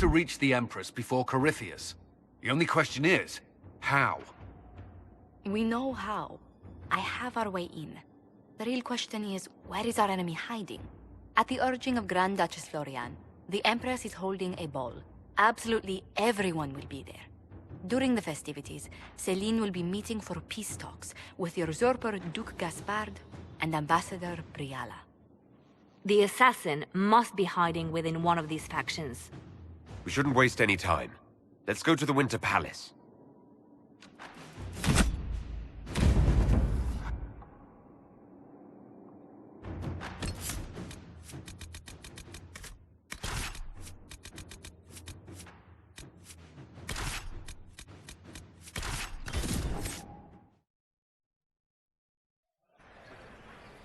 to reach the Empress before Corypheus. The only question is, how? We know how. I have our way in. The real question is, where is our enemy hiding? At the urging of Grand Duchess Florian, the Empress is holding a ball. Absolutely everyone will be there. During the festivities, Céline will be meeting for peace talks with the usurper Duke Gaspard and Ambassador Briala. The assassin must be hiding within one of these factions. We shouldn't waste any time. Let's go to the Winter Palace.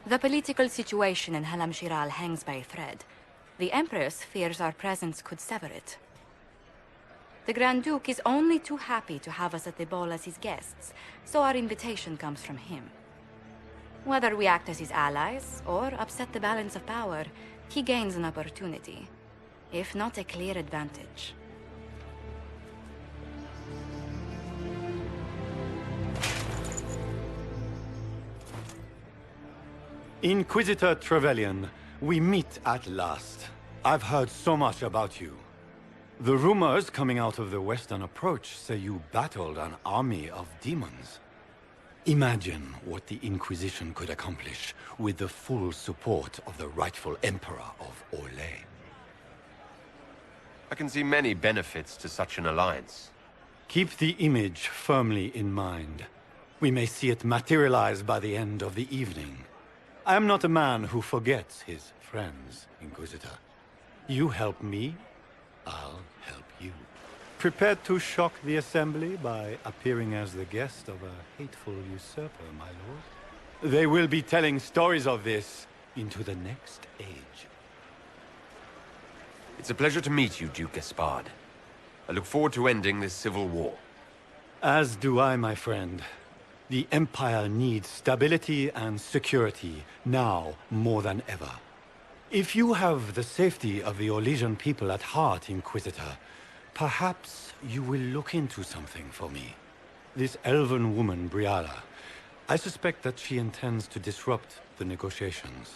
The political situation in Halam Shiral hangs by a thread. The Empress fears our presence could sever it. The Grand Duke is only too happy to have us at the ball as his guests, so our invitation comes from him. Whether we act as his allies, or upset the balance of power, he gains an opportunity, if not a clear advantage. Inquisitor Trevelyan, we meet at last. I've heard so much about you. The rumors coming out of the Western Approach say you battled an army of demons. Imagine what the Inquisition could accomplish with the full support of the rightful Emperor of Orlais. I can see many benefits to such an alliance. Keep the image firmly in mind. We may see it materialize by the end of the evening. I am not a man who forgets his friends, Inquisitor. You help me, I'll help you. Prepared to shock the Assembly by appearing as the guest of a hateful usurper, my lord? They will be telling stories of this into the next age. It's a pleasure to meet you, Duke Gaspard. I look forward to ending this civil war. As do I, my friend. The Empire needs stability and security, now more than ever. If you have the safety of the Orlesian people at heart, Inquisitor, perhaps you will look into something for me. This elven woman, Briala, I suspect that she intends to disrupt the negotiations.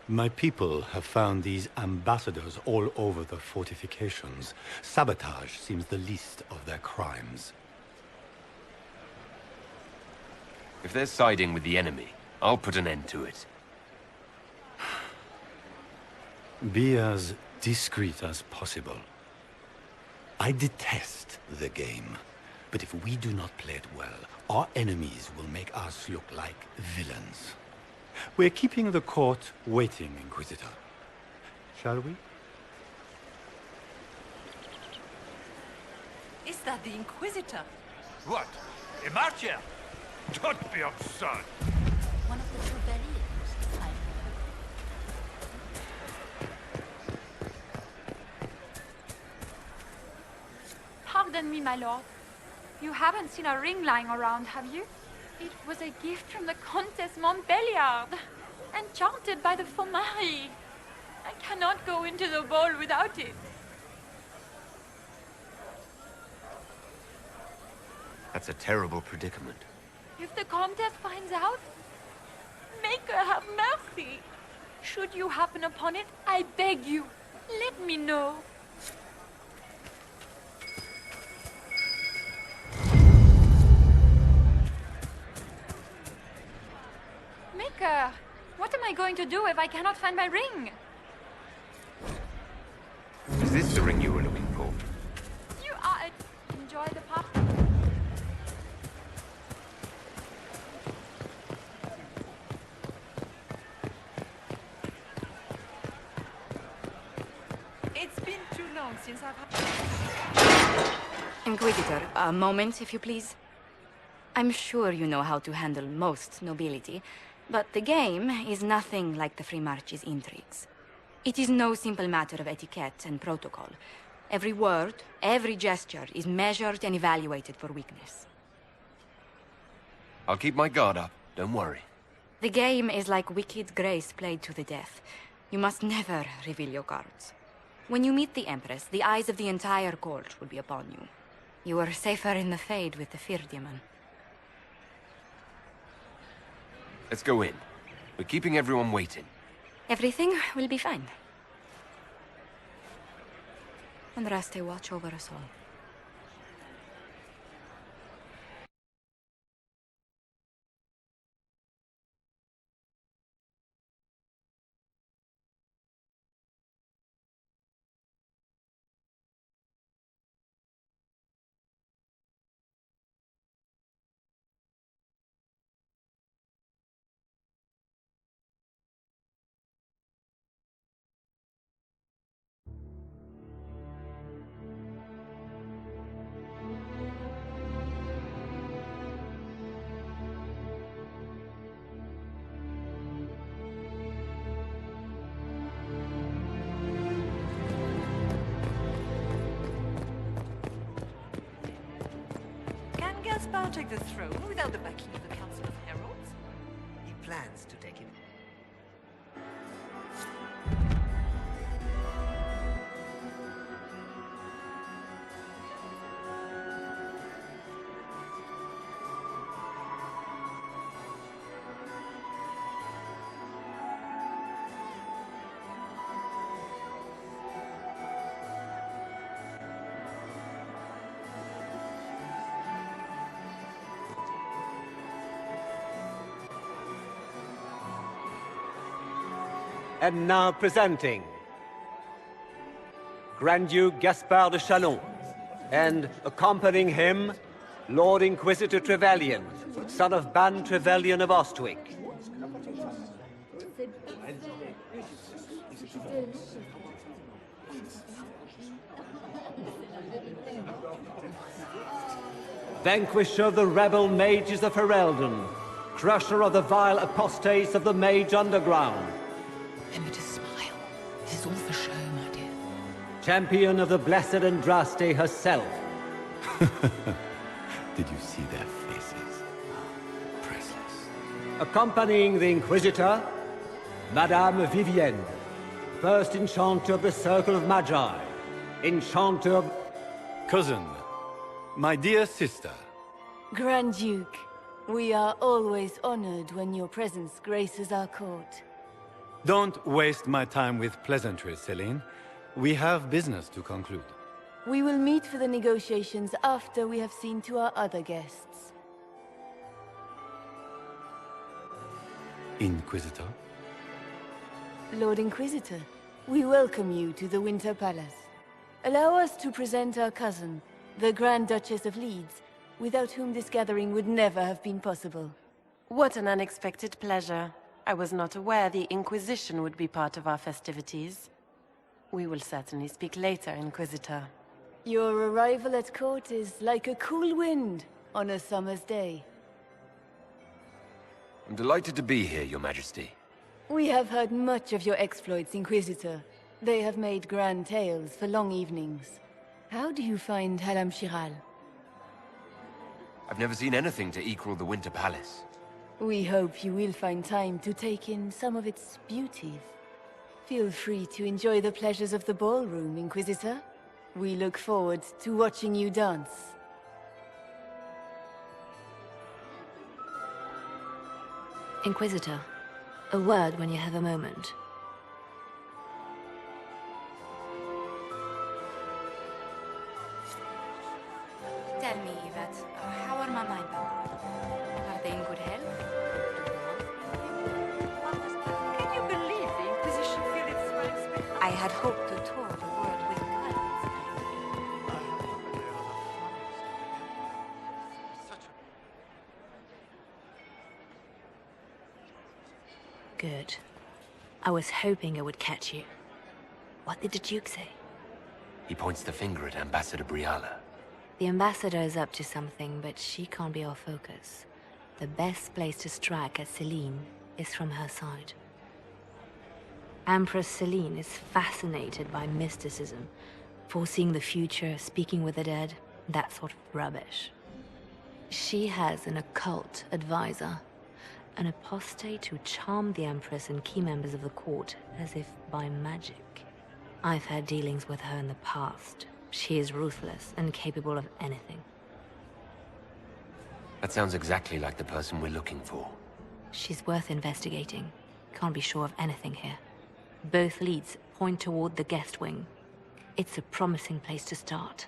My people have found these ambassadors all over the fortifications. Sabotage seems the least of their crimes. If they're siding with the enemy, I'll put an end to it. Be as discreet as possible. I detest the game, but if we do not play it well, our enemies will make us look like villains. We're keeping the court waiting, Inquisitor. Shall we? Is that the Inquisitor? What? A marcher? Don't be absurd. One of the Trevelyan's, I Pardon me, my lord. You haven't seen a ring lying around, have you? It was a gift from the Countess Montbelliard, enchanted by the Fomari. I cannot go into the ball without it. That's a terrible predicament. If the Countess finds out, make her have mercy. Should you happen upon it, I beg you, let me know. Maker, what am I going to do if I cannot find my ring? Is this the ring you were looking for? You are it. Enjoy the party. It's been too long since I've had... Inquisitor, a moment, if you please. I'm sure you know how to handle most nobility, but the game is nothing like the Free March's intrigues. It is no simple matter of etiquette and protocol. Every word, every gesture is measured and evaluated for weakness. I'll keep my guard up, don't worry. The game is like Wicked Grace played to the death. You must never reveal your cards. When you meet the Empress, the eyes of the entire court will be upon you. You are safer in the Fade with the Fear Demon. Let's go in. We're keeping everyone waiting. Everything will be fine. And Raste watch over us all. Can Gaspard take the throne without the backing of the Council of Heralds? He plans to take it. And now presenting Grand Duke Gaspard de Chalon, and accompanying him, Lord Inquisitor Trevelyan, son of Ban Trevelyan of Ostwick. Vanquisher of the rebel mages of Ferelden, crusher of the vile apostates of the Mage Underground. Remember to smile. This is all for show, my dear. Champion of the Blessed Andraste herself. Did you see their faces? Priceless. Accompanying the Inquisitor, Madame Vivienne, first Enchanter of the Circle of Magi, Enchanter of... Cousin, my dear sister. Grand Duke, we are always honored when your presence graces our court. Don't waste my time with pleasantries, Celine. We have business to conclude. We will meet for the negotiations after we have seen to our other guests. Inquisitor? Lord Inquisitor, we welcome you to the Winter Palace. Allow us to present our cousin, the Grand Duchess of Leeds, without whom this gathering would never have been possible. What an unexpected pleasure. I was not aware the Inquisition would be part of our festivities. We will certainly speak later, Inquisitor. Your arrival at court is like a cool wind on a summer's day. I'm delighted to be here, Your Majesty. We have heard much of your exploits, Inquisitor. They have made grand tales for long evenings. How do you find Halam Shiral? I've never seen anything to equal the Winter Palace. We hope you will find time to take in some of its beauties. Feel free to enjoy the pleasures of the ballroom, Inquisitor. We look forward to watching you dance. Inquisitor, a word when you have a moment. Tell me, Yvette, how are Mama and Papa? Are they in good health? Can you believe the Inquisition feel its respect? I had hoped to tour the world with guidance. Good. I was hoping I would catch you. What did the Duke say? He points the finger at Ambassador Briala. The ambassador is up to something, but she can't be our focus. The best place to strike at Celine is from her side. Empress Celine is fascinated by mysticism, foreseeing the future, speaking with the dead, that sort of rubbish. She has an occult advisor, an apostate who charmed the Empress and key members of the court as if by magic. I've had dealings with her in the past. She is ruthless and capable of anything. That sounds exactly like the person we're looking for. She's worth investigating. Can't be sure of anything here. Both leads point toward the guest wing. It's a promising place to start.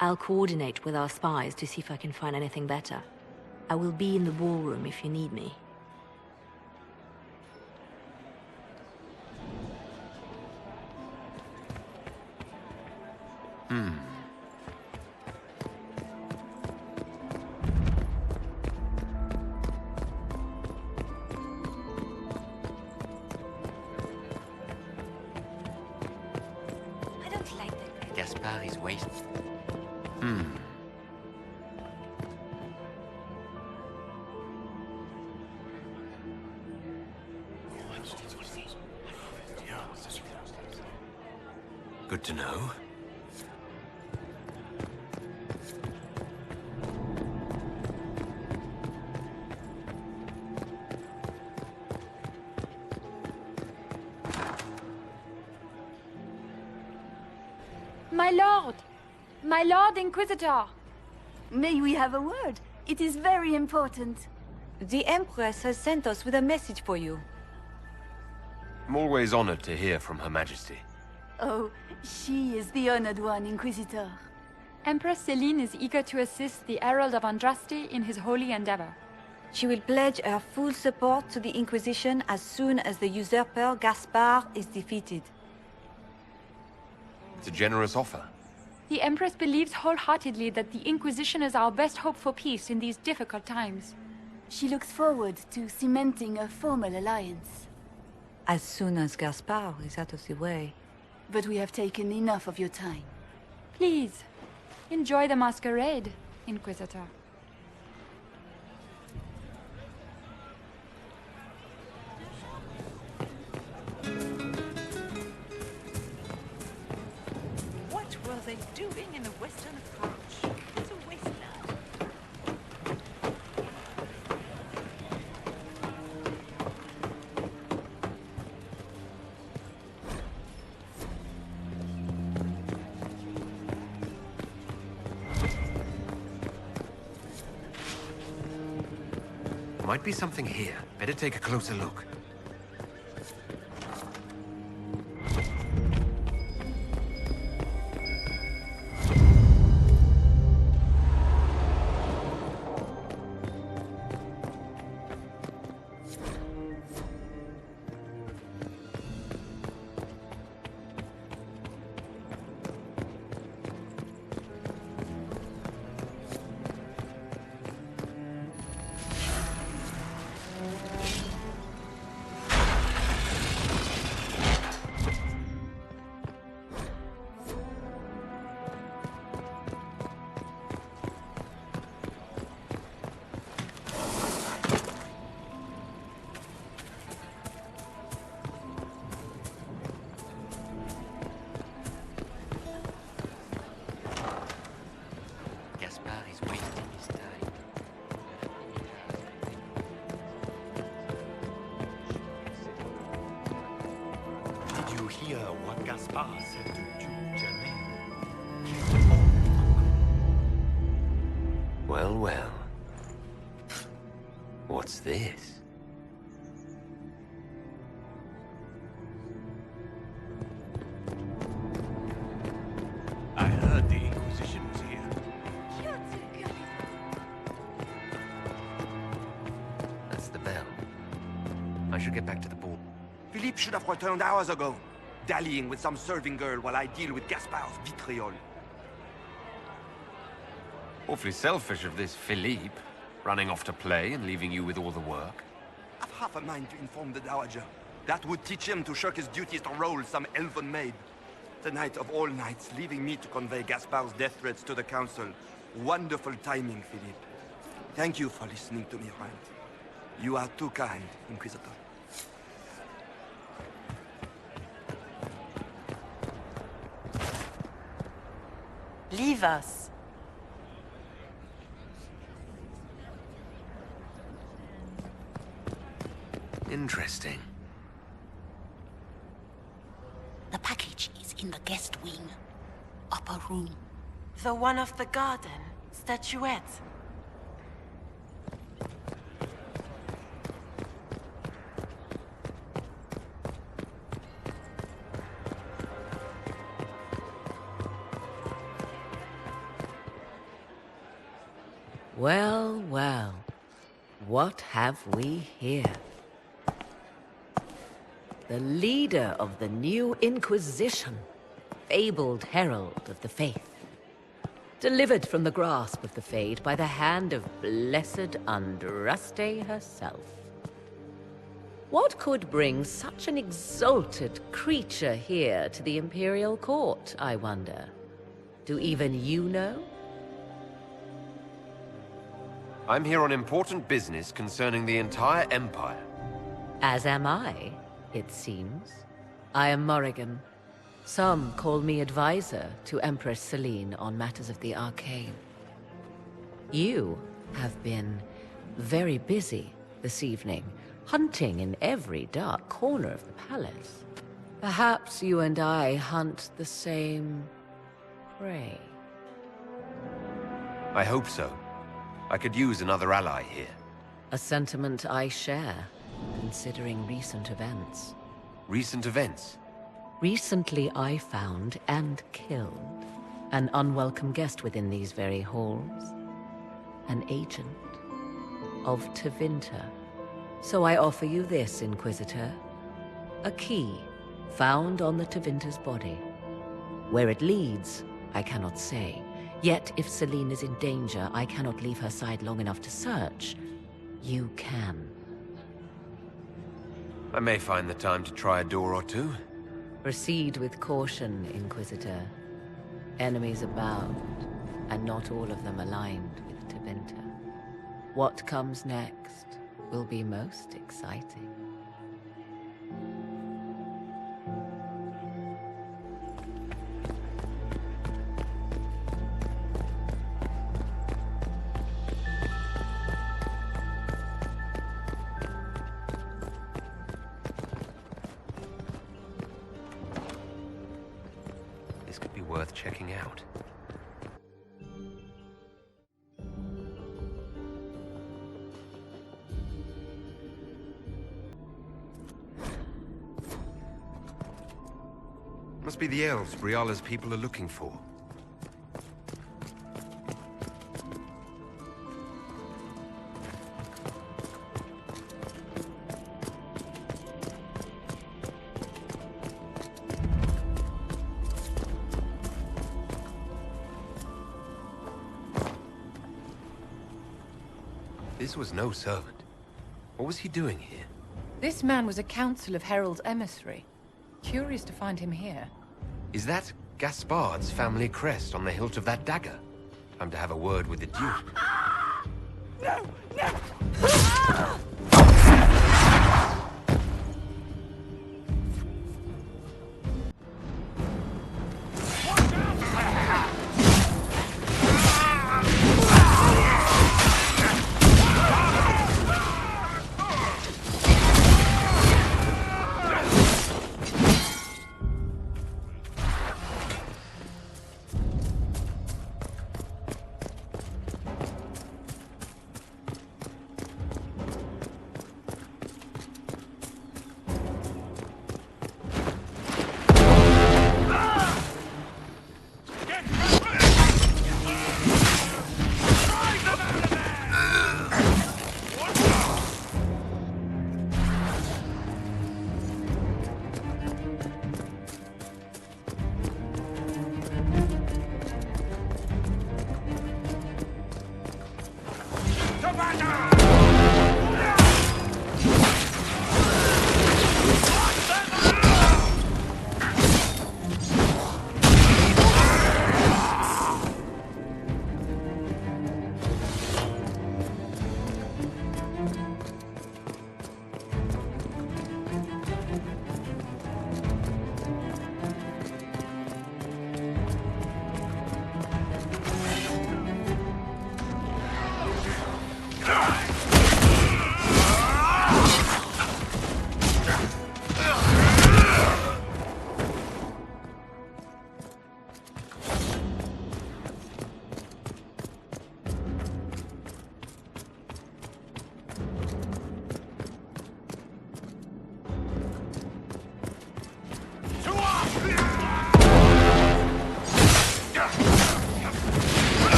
I'll coordinate with our spies to see if I can find anything better. I will be in the ballroom if you need me. I don't like that. Gaspard is wasted. Good to know. My lord! My lord Inquisitor! May we have a word? It is very important. The Empress has sent us with a message for you. I'm always honored to hear from Her Majesty. Oh, she is the honored one, Inquisitor. Empress Celine is eager to assist the Herald of Andraste in his holy endeavor. She will pledge her full support to the Inquisition as soon as the usurper Gaspard is defeated. It's a generous offer. The Empress believes wholeheartedly that the Inquisition is our best hope for peace in these difficult times. She looks forward to cementing a formal alliance. As soon as Gaspard is out of the way. But we have taken enough of your time. Please, enjoy the masquerade, Inquisitor. What were they doing in the western approach? It's a wasteland. Might be something here. Better take a closer look. Gaspard is wasting his time. Did you hear what Gaspard said to Duke Germain? Well, well. What's this? I heard the Inquisition was here. That's the bell. I should get back to the ball. Philippe should have returned hours ago, dallying with some serving girl while I deal with Gaspard's vitriol. Awfully selfish of this Philippe, running off to play and leaving you with all the work. I've half a mind to inform the Dowager. That would teach him to shirk his duties to roll some elven maid. Tonight of all nights, leaving me to convey Gaspard's death threats to the Council. Wonderful timing, Philippe. Thank you for listening to me, friend. You are too kind, Inquisitor. Leave us. Interesting. The package is in the guest wing. Upper room. The one off the garden. Statuette. Well, well. What have we here? The leader of the new Inquisition, fabled herald of the faith. Delivered from the grasp of the Fade by the hand of blessed Andraste herself. What could bring such an exalted creature here to the Imperial Court, I wonder? Do even you know? I'm here on important business concerning the entire Empire. As am I, it seems. I am Morrigan. Some call me advisor to Empress Celine on matters of the arcane. You have been very busy this evening, hunting in every dark corner of the palace. Perhaps you and I hunt the same prey. I hope so. I could use another ally here. A sentiment I share, considering recent events. Recent events? Recently I found and killed an unwelcome guest within these very halls. An agent of Tevinter. So I offer you this, Inquisitor. A key found on the Tevinter's body. Where it leads, I cannot say. Yet if Celine is in danger, I cannot leave her side long enough to search. You can. I may find the time to try a door or two. Proceed with caution, Inquisitor. Enemies abound, and not all of them aligned with Tevinter. What comes next will be most exciting. This could be worth checking out. Must be the elves Briala's people are looking for. This was no servant. What was he doing here? This man was a council of Herald's emissary. Curious to find him here. Is that Gaspard's family crest on the hilt of that dagger? Time to have a word with the Duke. No! No!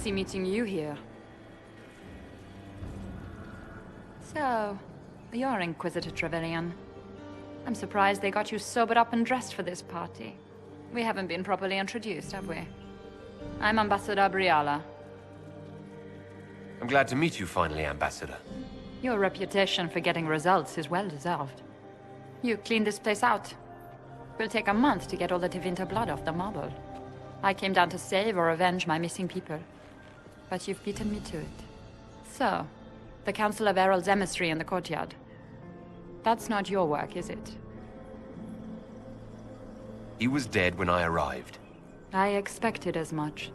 fancy meeting you here. So, you're Inquisitor Trevelyan. I'm surprised they got you sobered up and dressed for this party. We haven't been properly introduced, have we? I'm Ambassador Briala. I'm glad to meet you finally, Ambassador. Your reputation for getting results is well deserved. You cleaned this place out. Will take a month to get all the Tevinter blood off the marble. I came down to save or avenge my missing people. But you've beaten me to it. So, the Council of Herald's emissary in the courtyard. That's not your work, is it? He was dead when I arrived. I expected as much.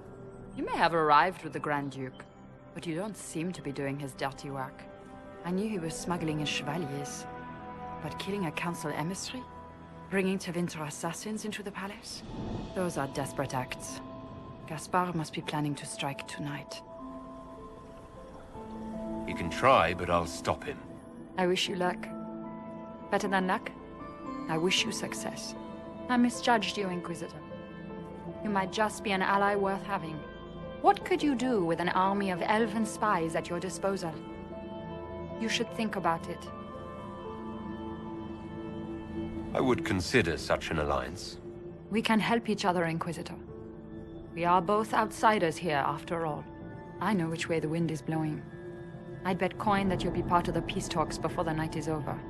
You may have arrived with the Grand Duke, but you don't seem to be doing his dirty work. I knew he was smuggling his chevaliers. But killing a council emissary? Bringing Tevinter assassins into the palace? Those are desperate acts. Gaspard must be planning to strike tonight. He can try, but I'll stop him. I wish you luck. Better than luck? I wish you success. I misjudged you, Inquisitor. You might just be an ally worth having. What could you do with an army of elven spies at your disposal? You should think about it. I would consider such an alliance. We can help each other, Inquisitor. We are both outsiders here, after all. I know which way the wind is blowing. I'd bet coin that you'll be part of the peace talks before the night is over.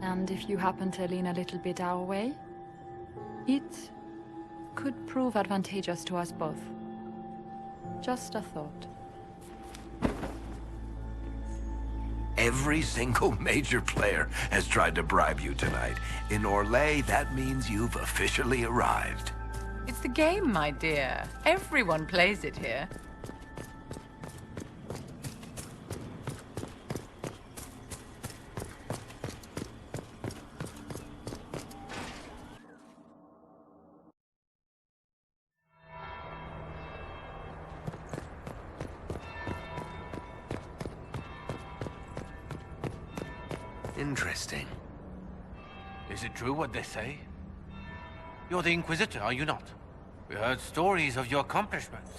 And if you happen to lean a little bit our way, it could prove advantageous to us both. Just a thought. Every single major player has tried to bribe you tonight. In Orlais, that means you've officially arrived. It's the game, my dear. Everyone plays it here. Interesting. Is it true what they say? You're the Inquisitor, are you not? We heard stories of your accomplishments.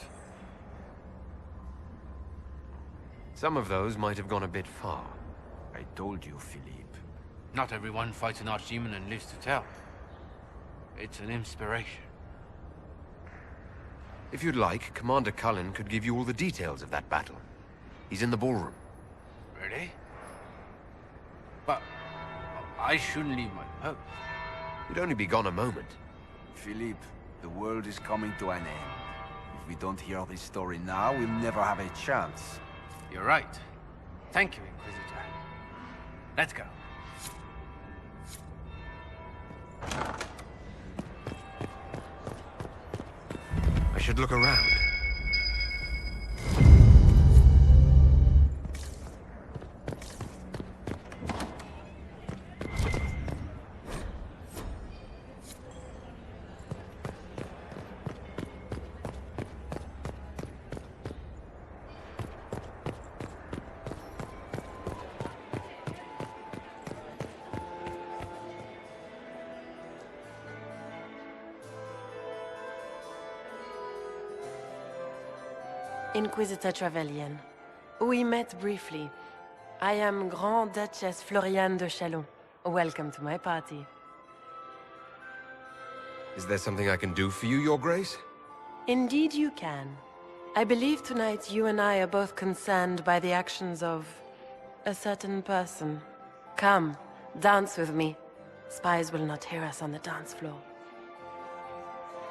Some of those might have gone a bit far. I told you, Philippe. Not everyone fights an archdemon and lives to tell. It's an inspiration. If you'd like, Commander Cullen could give you all the details of that battle. He's in the ballroom. Really? But I shouldn't leave my post. You'd only be gone a moment. Philippe, the world is coming to an end. If we don't hear this story now, we'll never have a chance. You're right. Thank you, Inquisitor. Let's go. I should look around. Inquisitor Trevelyan. We met briefly. I am Grand Duchess Floriane de Chalon. Welcome to my party. Is there something I can do for you, Your Grace? Indeed you can. I believe tonight you and I are both concerned by the actions of a certain person. Come, dance with me. Spies will not hear us on the dance floor.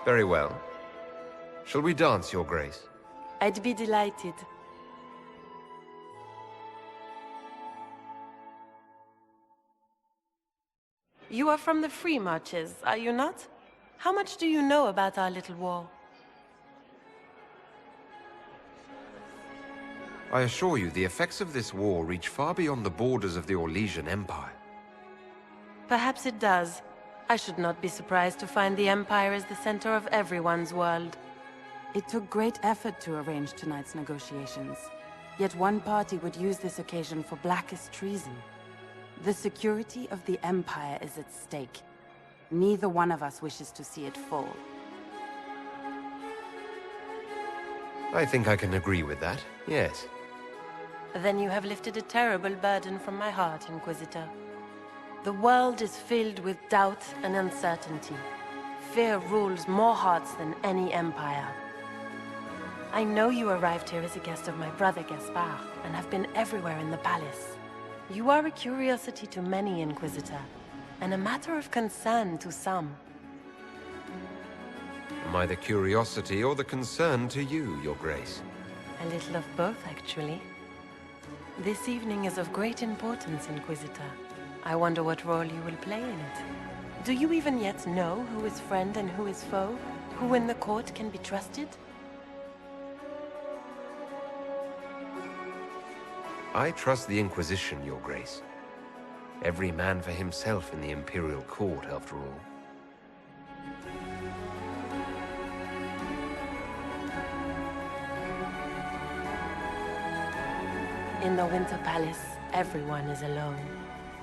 Very well. Shall we dance, Your Grace? I'd be delighted. You are from the Free Marches, are you not? How much do you know about our little war? I assure you, the effects of this war reach far beyond the borders of the Orlesian Empire. Perhaps it does. I should not be surprised to find the Empire is the center of everyone's world. It took great effort to arrange tonight's negotiations. Yet one party would use this occasion for blackest treason. The security of the Empire is at stake. Neither one of us wishes to see it fall. I think I can agree with that, yes. Then you have lifted a terrible burden from my heart, Inquisitor. The world is filled with doubt and uncertainty. Fear rules more hearts than any empire. I know you arrived here as a guest of my brother Gaspard, and have been everywhere in the palace. You are a curiosity to many, Inquisitor, and a matter of concern to some. Am I the curiosity or the concern to you, Your Grace? A little of both, actually. This evening is of great importance, Inquisitor. I wonder what role you will play in it. Do you even yet know who is friend and who is foe? Who in the court can be trusted? I trust the Inquisition, Your Grace. Every man for himself in the Imperial Court, after all. In the Winter Palace, everyone is alone.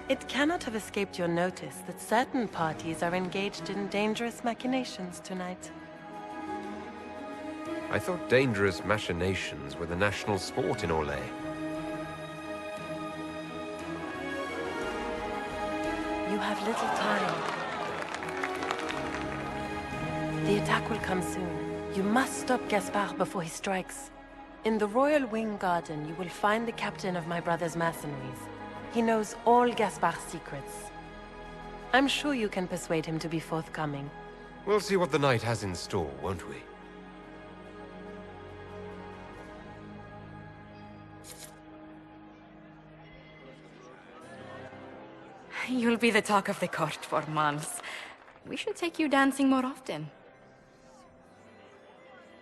It cannot have escaped your notice that certain parties are engaged in dangerous machinations tonight. I thought dangerous machinations were the national sport in Orlais. You have little time. The attack will come soon. You must stop Gaspard before he strikes. In the Royal Wing Garden, you will find the captain of my brother's mercenaries. He knows all Gaspard's secrets. I'm sure you can persuade him to be forthcoming. We'll see what the night has in store, won't we? You'll be the talk of the court for months. We should take you dancing more often.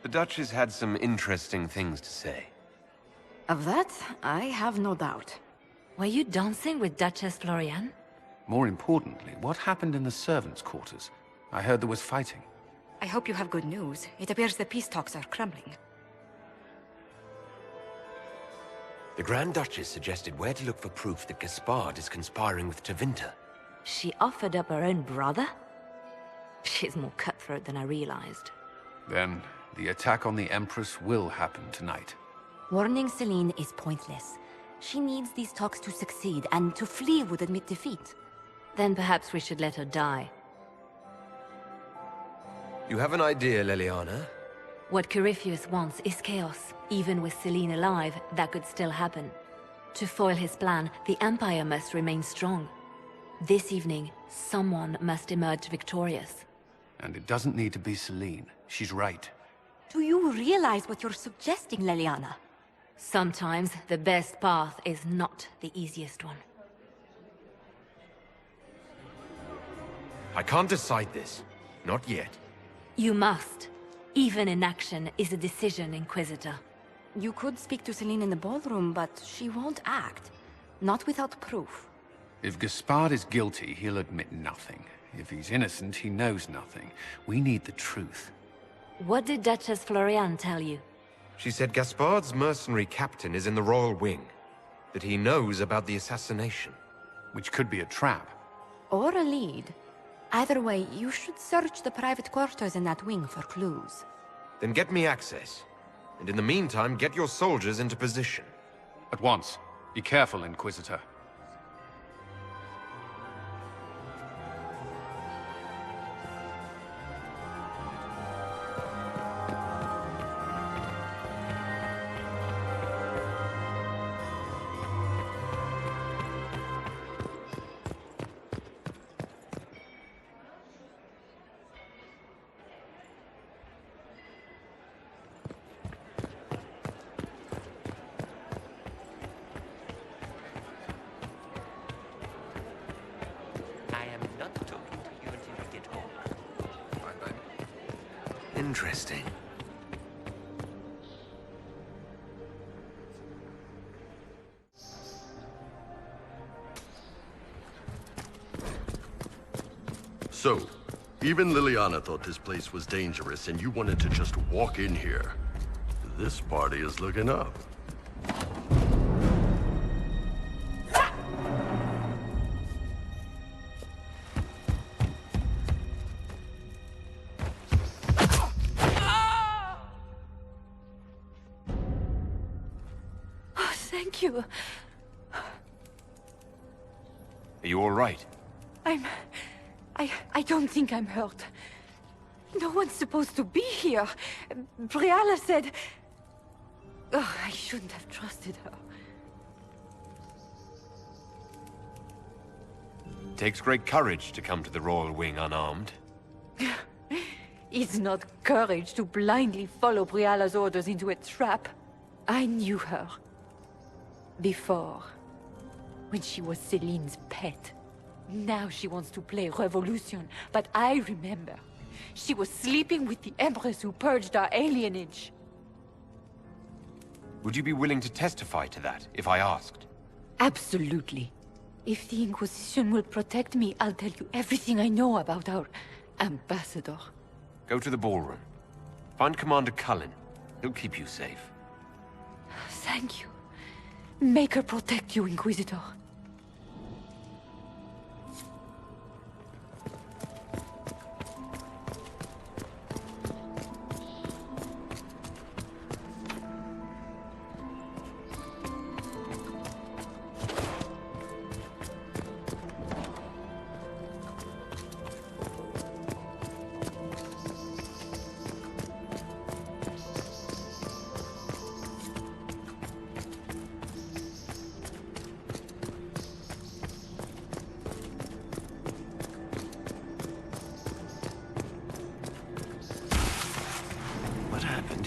The Duchess had some interesting things to say. Of that, I have no doubt. Were you dancing with Duchess Florian? More importantly, what happened in the servants' quarters? I heard there was fighting. I hope you have good news. It appears the peace talks are crumbling. The Grand Duchess suggested where to look for proof that Gaspard is conspiring with Tevinter. She offered up her own brother? She's more cutthroat than I realized. Then, the attack on the Empress will happen tonight. Warning Celine is pointless. She needs these talks to succeed, and to flee would admit defeat. Then perhaps we should let her die. You have an idea, Leliana? What Corypheus wants is chaos. Even with Celine alive, that could still happen. To foil his plan, the Empire must remain strong. This evening, someone must emerge victorious. And it doesn't need to be Celine. She's right. Do you realize what you're suggesting, Leliana? Sometimes the best path is not the easiest one. I can't decide this. Not yet. You must. Even inaction is a decision, Inquisitor. You could speak to Celine in the ballroom, but she won't act. Not without proof. If Gaspard is guilty, he'll admit nothing. If he's innocent, he knows nothing. We need the truth. What did Duchess Florian tell you? She said Gaspard's mercenary captain is in the Royal Wing. That he knows about the assassination. Which could be a trap. Or a lead. Either way, you should search the private quarters in that wing for clues. Then get me access. And in the meantime, get your soldiers into position. At once. Be careful, Inquisitor. Interesting. So, even Liliana thought this place was dangerous and you wanted to just walk in here. This party is looking up. Thank you. Are you all right? I don't think I'm hurt. No one's supposed to be here. Briala said... Oh, I shouldn't have trusted her. Takes great courage to come to the Royal Wing unarmed. It's not courage to blindly follow Briala's orders into a trap. I knew her. Before. When she was Celine's pet. Now she wants to play revolution, but I remember. She was sleeping with the Empress who purged our alienage. Would you be willing to testify to that, if I asked? Absolutely. If the Inquisition will protect me, I'll tell you everything I know about our ambassador. Go to the ballroom. Find Commander Cullen. He'll keep you safe. Thank you. Make her protect you, Inquisitor.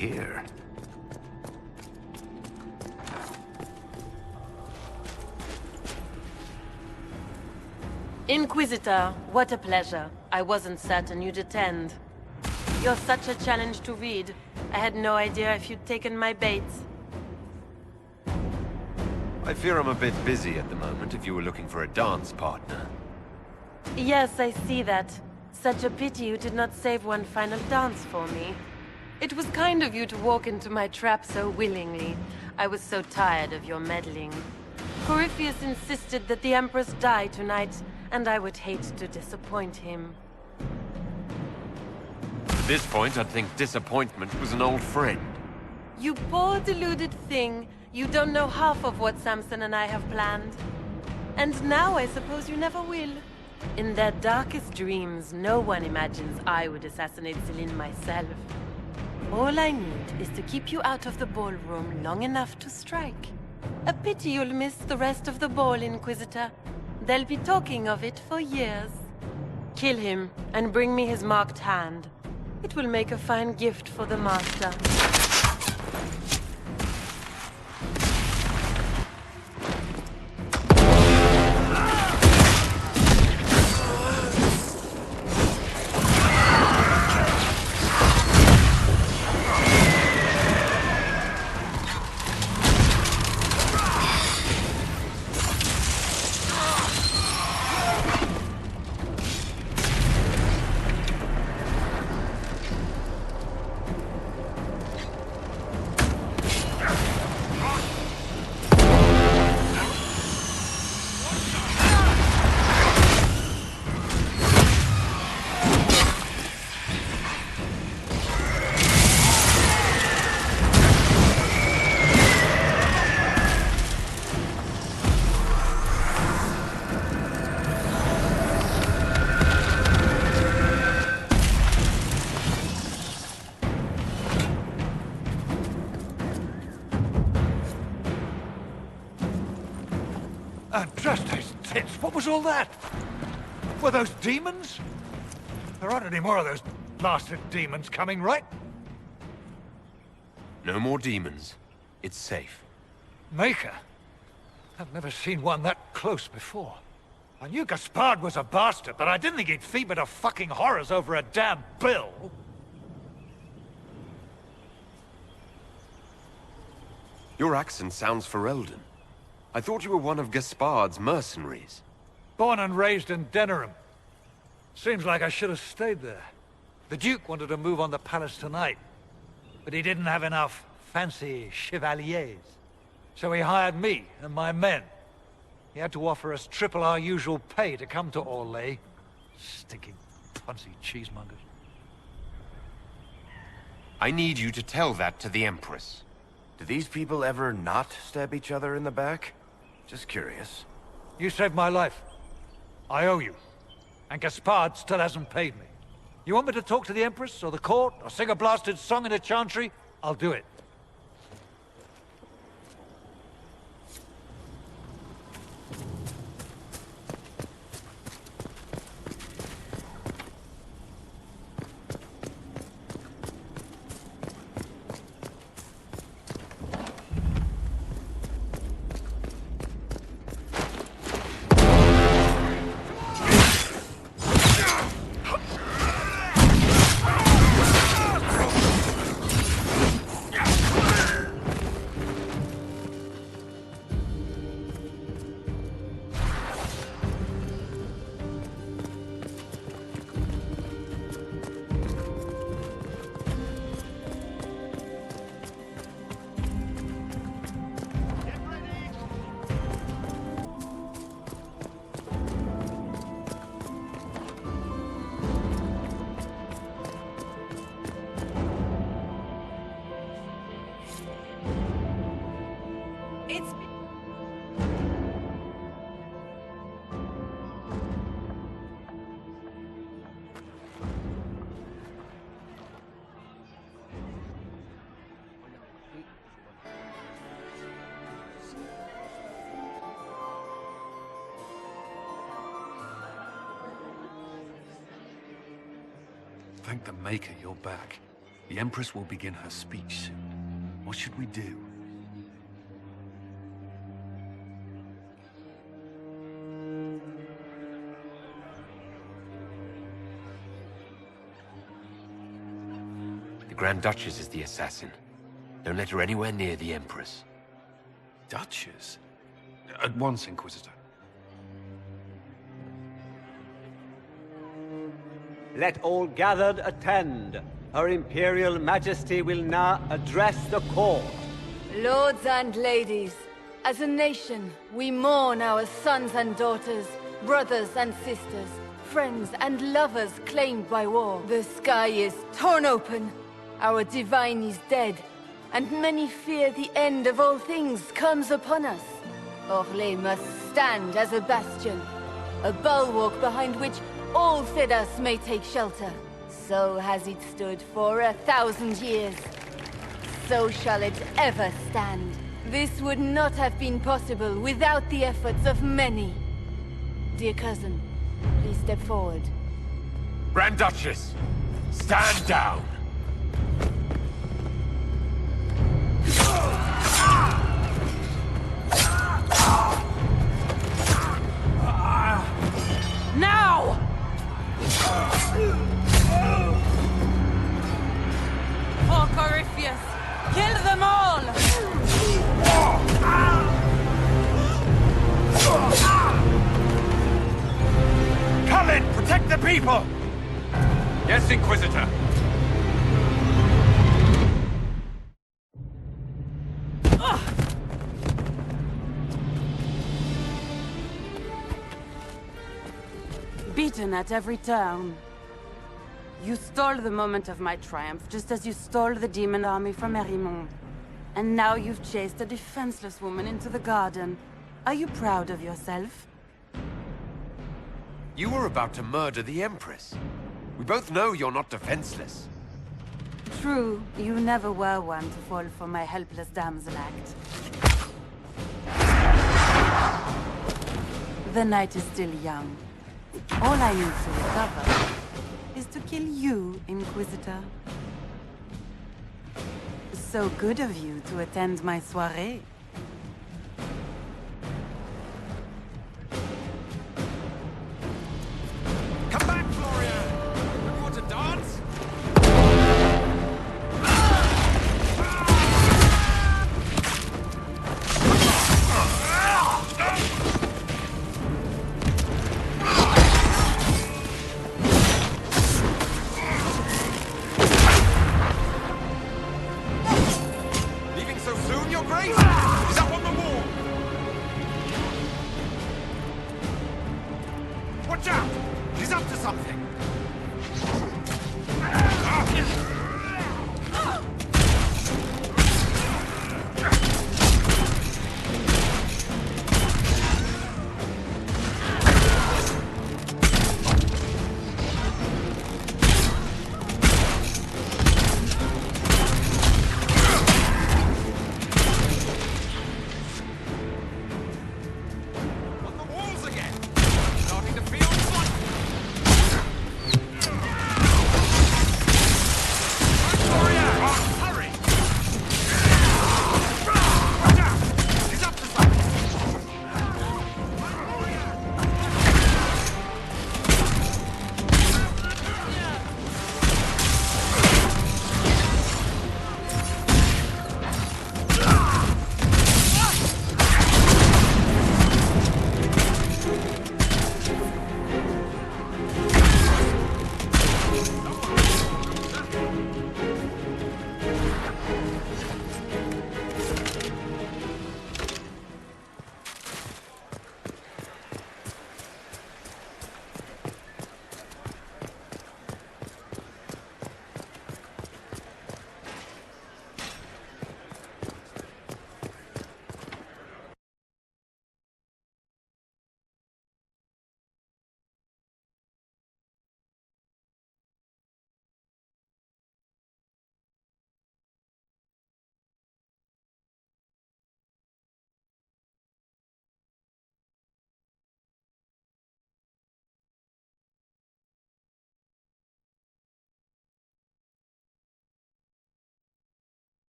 Here. Inquisitor, what a pleasure. I wasn't certain you'd attend. You're such a challenge to read. I had no idea if you'd taken my bait. I fear I'm a bit busy at the moment if you were looking for a dance partner. Yes, I see that. Such a pity you did not save one final dance for me. It was kind of you to walk into my trap so willingly. I was so tired of your meddling. Corypheus insisted that the Empress die tonight, and I would hate to disappoint him. At this point, I'd think disappointment was an old friend. You poor deluded thing. You don't know half of what Samson and I have planned. And now I suppose you never will. In their darkest dreams, no one imagines I would assassinate Celine myself. All I need is to keep you out of the ballroom long enough to strike. A pity you'll miss the rest of the ball, Inquisitor. They'll be talking of it for years. Kill him, and bring me his marked hand. It will make a fine gift for the Master. Just those tits. What was all that? Were those demons? There aren't any more of those blasted demons coming, right? No more demons. It's safe. Maker? I've never seen one that close before. I knew Gaspard was a bastard, but I didn't think he'd feed me to fucking horrors over a damn bill. Your accent sounds Ferelden. I thought you were one of Gaspard's mercenaries. Born and raised in Denerim. Seems like I should have stayed there. The Duke wanted to move on the palace tonight, but he didn't have enough fancy chevaliers. So he hired me and my men. He had to offer us triple our usual pay to come to Orlais. Stinking punsy cheesemongers. I need you to tell that to the Empress. Do these people ever not stab each other in the back? Just curious. You saved my life. I owe you. And Gaspard still hasn't paid me. You want me to talk to the Empress, or the court, or sing a blasted song in a chantry? I'll do it. Thank the Maker you're back. The Empress will begin her speech soon. What should we do? The Grand Duchess is the assassin. Don't let her anywhere near the Empress. Duchess? At once, Inquisitor. Let all gathered attend. Her Imperial Majesty will now address the court. Lords and ladies, as a nation, we mourn our sons and daughters, brothers and sisters, friends and lovers claimed by war. The sky is torn open, our divine is dead, and many fear the end of all things comes upon us. Orlais must stand as a bastion, a bulwark behind which all Thedas may take shelter. So has it stood for 1,000 years. So shall it ever stand. This would not have been possible without the efforts of many. Dear cousin, please step forward. Grand Duchess, stand down! Now! For Corypheus, kill them all! Come in! Protect the people! Yes, Inquisitor. Beaten at every turn. You stole the moment of my triumph, just as you stole the demon army from Erimond. And now you've chased a defenseless woman into the garden. Are you proud of yourself? You were about to murder the Empress. We both know you're not defenseless. True, you never were one to fall for my helpless damsel act. The night is still young. All I need to recover is to kill you, Inquisitor. So good of you to attend my soirée. Come back, Florian! You want to dance? Leaving so soon, Your Grace? Is up on the wall? Watch out! He's up to something!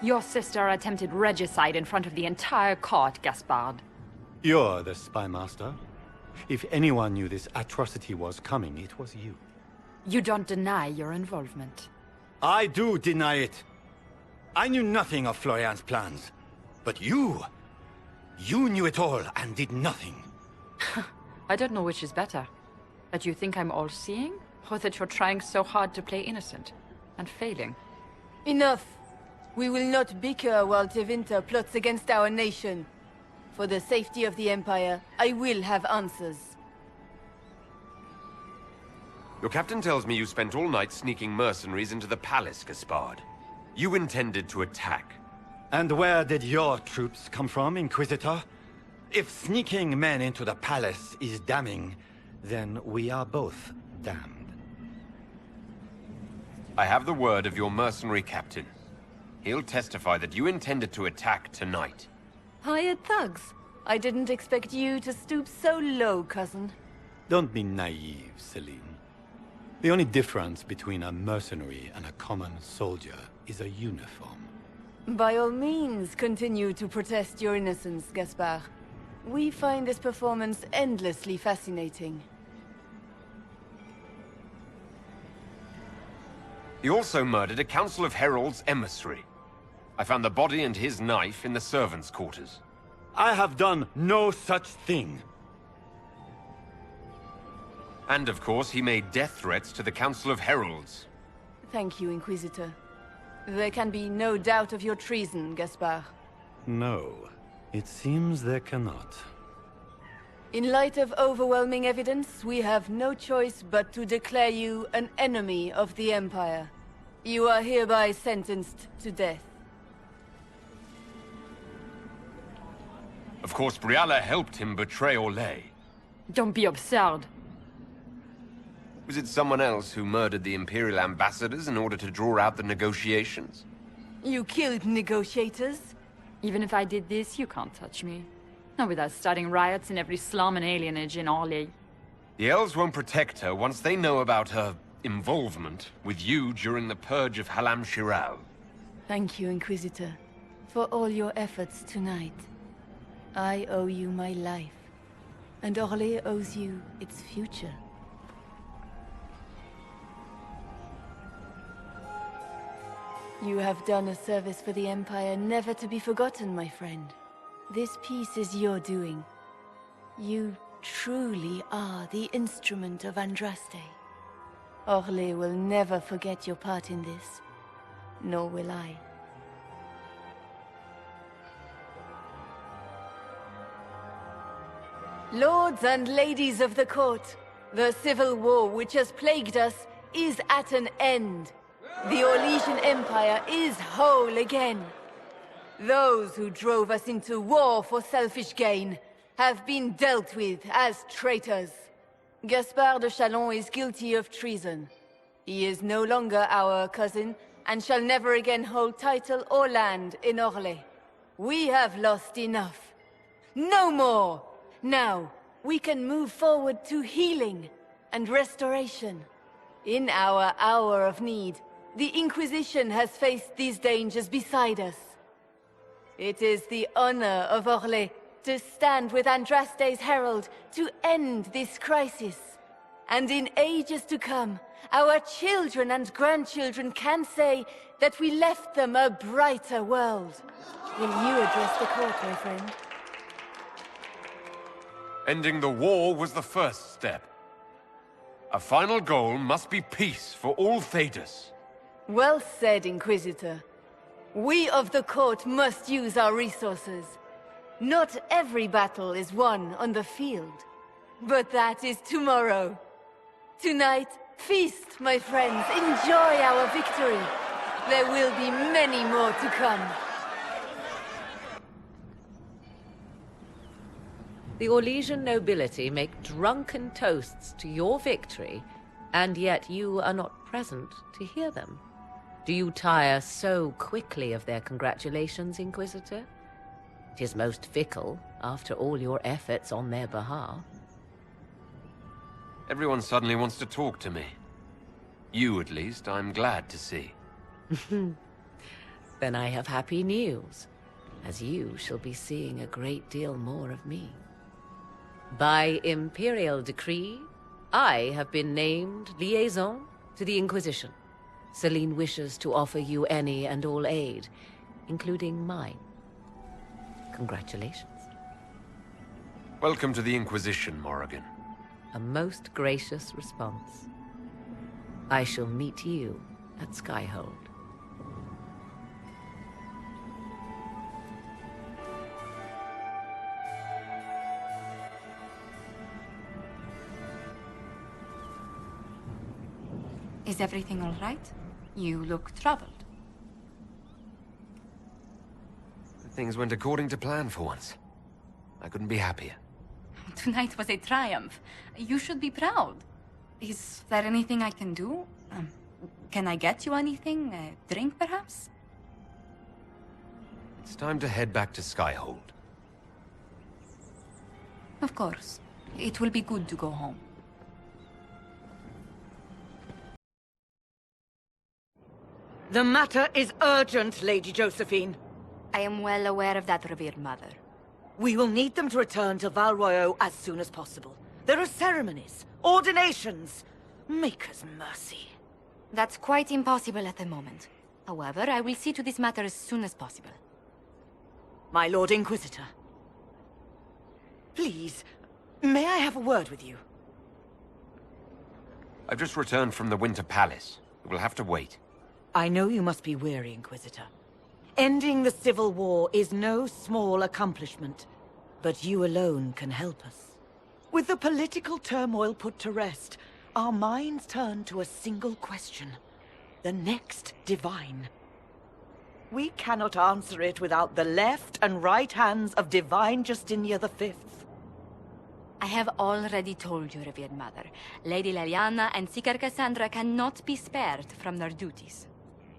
Your sister attempted regicide in front of the entire court, Gaspard. You're the spy master. If anyone knew this atrocity was coming, it was you. You don't deny your involvement. I do deny it. I knew nothing of Florian's plans. But you knew it all and did nothing. I don't know which is better. That you think I'm all-seeing, or that you're trying so hard to play innocent, and failing. Enough! We will not bicker while Tevinter plots against our nation. For the safety of the Empire, I will have answers. Your captain tells me you spent all night sneaking mercenaries into the palace, Gaspard. You intended to attack. And where did your troops come from, Inquisitor? If sneaking men into the palace is damning, then we are both damned. I have the word of your mercenary captain. He'll testify that you intended to attack tonight. Hired thugs. I didn't expect you to stoop so low, cousin. Don't be naive, Celine. The only difference between a mercenary and a common soldier is a uniform. By all means, continue to protest your innocence, Gaspard. We find this performance endlessly fascinating. He also murdered a Council of Heralds emissary. I found the body and his knife in the servants' quarters. I have done no such thing. And of course, he made death threats to the Council of Heralds. Thank you, Inquisitor. There can be no doubt of your treason, Gaspard. No, it seems there cannot. In light of overwhelming evidence, we have no choice but to declare you an enemy of the Empire. You are hereby sentenced to death. Of course, Briala helped him betray Orlais. Don't be absurd. Was it someone else who murdered the Imperial ambassadors in order to draw out the negotiations? You killed negotiators? Even if I did this, you can't touch me. Not without starting riots in every slum and alienage in Orlais. The elves won't protect her once they know about her involvement with you during the purge of Halam Shiral. Thank you, Inquisitor, for all your efforts tonight. I owe you my life, and Orlais owes you its future. You have done a service for the Empire never to be forgotten, my friend. This piece is your doing. You truly are the instrument of Andraste. Orlais will never forget your part in this, nor will I. Lords and ladies of the court, the civil war which has plagued us is at an end. The Orlesian Empire is whole again. Those who drove us into war for selfish gain have been dealt with as traitors. Gaspard de Chalon is guilty of treason. He is no longer our cousin and shall never again hold title or land in Orlais. We have lost enough. No more! Now, we can move forward to healing and restoration. In our hour of need, the Inquisition has faced these dangers beside us. It is the honor of Orlais to stand with Andraste's herald to end this crisis. And in ages to come, our children and grandchildren can say that we left them a brighter world. Will you address the court, my friend? Ending the war was the first step. A final goal must be peace for all Thedas. Well said, Inquisitor. We of the court must use our resources. Not every battle is won on the field. But that is tomorrow. Tonight, feast, my friends. Enjoy our victory. There will be many more to come. The Orlesian nobility make drunken toasts to your victory, and yet you are not present to hear them. Do you tire so quickly of their congratulations, Inquisitor? It is most fickle, after all your efforts on their behalf. Everyone suddenly wants to talk to me. You, at least, I'm glad to see. Then I have happy news, as you shall be seeing a great deal more of me. By imperial decree, I have been named liaison to the Inquisition. Celine wishes to offer you any and all aid, including mine. Congratulations. Welcome to the Inquisition, Morrigan. A most gracious response. I shall meet you at Skyhold. Is everything all right? You look troubled. Things went according to plan for once. I couldn't be happier. Tonight was a triumph. You should be proud. Is there anything I can do? Can I get you anything? A drink, perhaps? It's time to head back to Skyhold. Of course. It will be good to go home. The matter is urgent, Lady Josephine. I am well aware of that, revered mother. We will need them to return to Val Royeaux as soon as possible. There are ceremonies, ordinations. Maker's mercy. That's quite impossible at the moment. However, I will see to this matter as soon as possible. My Lord Inquisitor. Please, may I have a word with you? I've just returned from the Winter Palace. We'll have to wait. I know you must be weary, Inquisitor. Ending the Civil War is no small accomplishment, but you alone can help us. With the political turmoil put to rest, our minds turn to a single question. The next Divine. We cannot answer it without the left and right hands of Divine Justinia V. I have already told you, revered mother. Lady Leliana and Seeker Cassandra cannot be spared from their duties.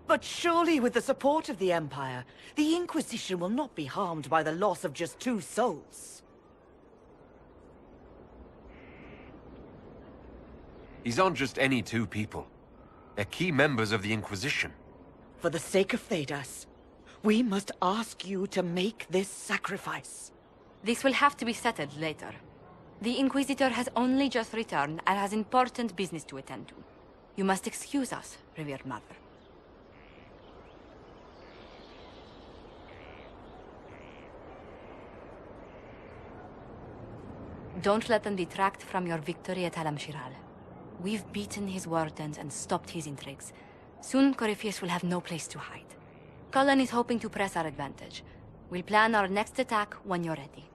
But surely with the support of the Empire, the Inquisition will not be harmed by the loss of just 2 souls. These aren't just any 2 people. They're key members of the Inquisition. For the sake of Thedas, we must ask you to make this sacrifice. This will have to be settled later. The Inquisitor has only just returned and has important business to attend to. You must excuse us, revered mother. Don't let them detract from your victory at Halam-Shiral. We've beaten his wardens and stopped his intrigues. Soon, Corypheus will have no place to hide. Cullen is hoping to press our advantage. We'll plan our next attack when you're ready.